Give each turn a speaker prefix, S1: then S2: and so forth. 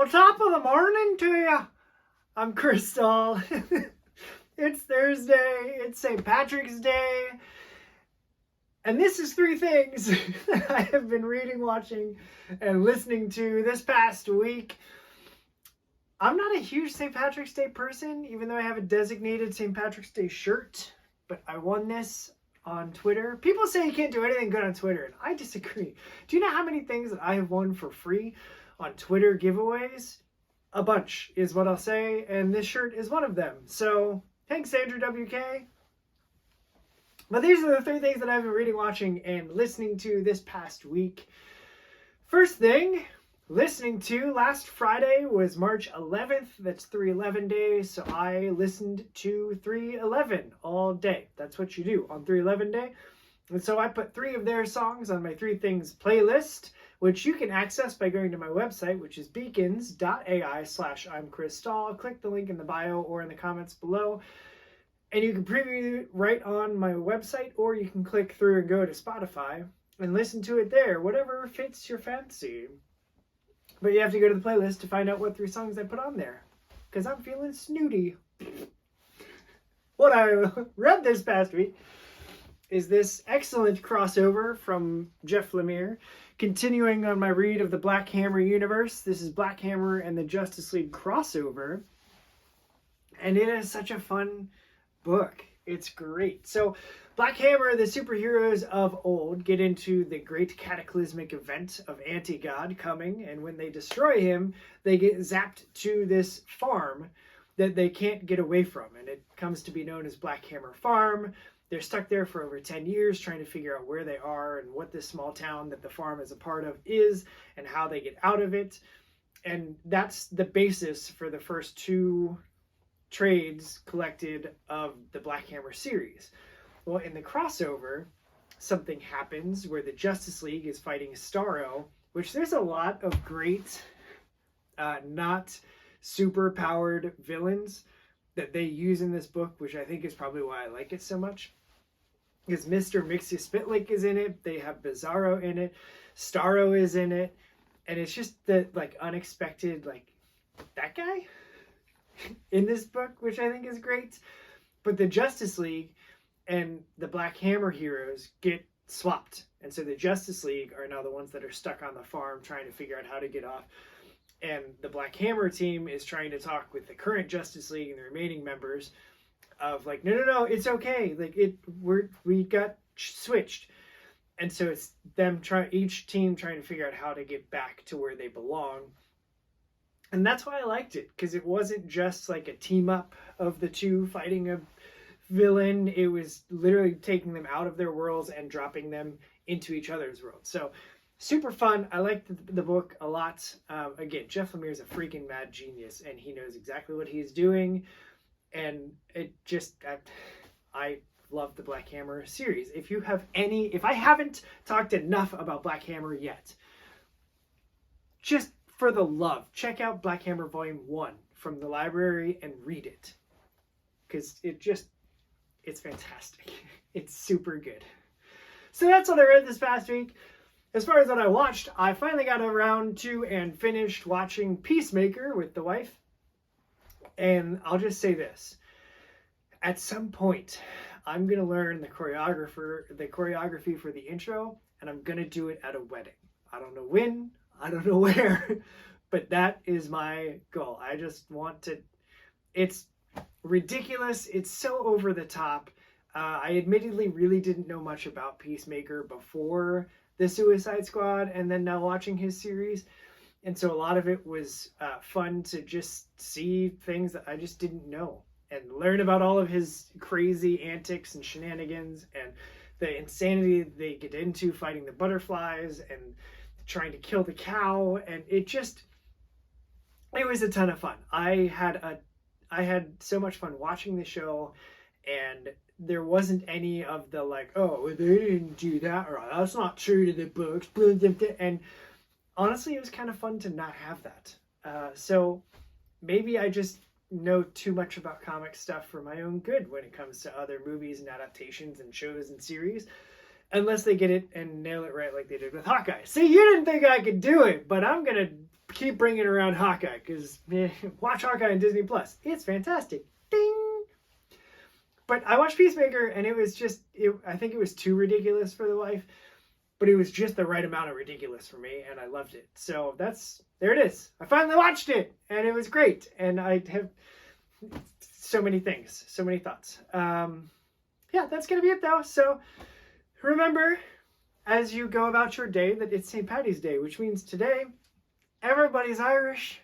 S1: Well, top of the morning to you. I'm Crystal. It's Thursday. It's St. Patrick's Day. And this is three things that I have been reading, watching, and listening to this past week. I'm not a huge St. Patrick's Day person, even though I have a designated St. Patrick's Day shirt. But I won this on Twitter. People say you can't do anything good on Twitter, and I disagree. Do you know how many things that I have won for free on Twitter giveaways? A bunch is what I'll say, and this shirt is one of them. So, thanks, Andrew WK. But these are the three things that I've been reading, watching, and listening to this past week. First thing, listening to last Friday was March 11th. That's 311 Day, so I listened to 311 all day. That's what you do on 311 Day. And so I put three of their songs on my Three Things playlist, which you can access by going to my website, which is beacons.ai/I'mChrisStall. Click the link in the bio or in the comments below. And you can preview it right on my website, or you can click through and go to Spotify and listen to it there, whatever fits your fancy. But you have to go to the playlist to find out what three songs I put on there, because I'm feeling snooty. What I read this past week is this excellent crossover from Jeff Lemire. Continuing on my read of the Black Hammer universe, this is Black Hammer and the Justice League crossover. And it is such a fun book. It's great. So Black Hammer, the superheroes of old, get into the great cataclysmic event of Anti-God coming, and when they destroy him, they get zapped to this farm that they can't get away from, and it comes to be known as Black Hammer Farm. They're stuck there for over 10 years trying to figure out where they are and what this small town that the farm is a part of is and how they get out of it. And that's the basis for the first two trades collected of the Black Hammer series. Well, in the crossover, something happens where the Justice League is fighting Starro, which there's a lot of great, not super powered villains that they use in this book, which I think is probably why I like it so much. Because Mr. Mxyzptlk is in it, they have Bizarro in it, Starro is in it, and it's just the unexpected, that guy in this book, which I think is great. But the Justice League and the Black Hammer heroes get swapped, and so the Justice League are now the ones that are stuck on the farm trying to figure out how to get off, and the Black Hammer team is trying to talk with the current Justice League and the remaining members of no, it's okay, we got switched. And so it's them each team trying to figure out how to get back to where they belong. And that's why I liked it, because it wasn't just like a team up of the two fighting a villain. It was literally taking them out of their worlds and dropping them into each other's worlds. So super fun. I liked the book a lot. Again, Jeff Lemire is a freaking mad genius, and he knows exactly what he's doing. And it just, I love the Black Hammer series. If I haven't talked enough about Black Hammer yet, just for the love, check out Black Hammer Volume 1 from the library and read it. Because it's fantastic. It's super good. So that's what I read this past week. As far as what I watched, I finally got around to and finished watching Peacemaker with the wife. And I'll just say this. At some point, I'm going to learn the choreography for the intro, and I'm going to do it at a wedding. I don't know when, I don't know where, but that is my goal. I just want to... It's ridiculous. It's so over the top. I admittedly really didn't know much about Peacemaker before the Suicide Squad, and then now watching his series. And so a lot of it was fun to just see things that I just didn't know and learn about all of his crazy antics and shenanigans and the insanity they get into fighting the butterflies and trying to kill the cow. And it was a ton of fun. I had so much fun watching the show, and there wasn't any of the they didn't do that, or that's not true to the books. And honestly, it was kind of fun to not have that. So maybe I just know too much about comic stuff for my own good when it comes to other movies and adaptations and shows and series. unless they get it and nail it right like they did with Hawkeye. See, you didn't think I could do it, but I'm going to keep bringing around Hawkeye, because watch Hawkeye on Disney Plus. It's fantastic. Ding! But I watched Peacemaker, and it was just, I think it was too ridiculous for the wife, but it was just the right amount of ridiculous for me, and I loved it. So there it is. I finally watched it, and it was great, and I have so many things, so many thoughts. Yeah, that's going to be it, though. So remember, as you go about your day, that it's St. Paddy's Day, which means today, everybody's Irish,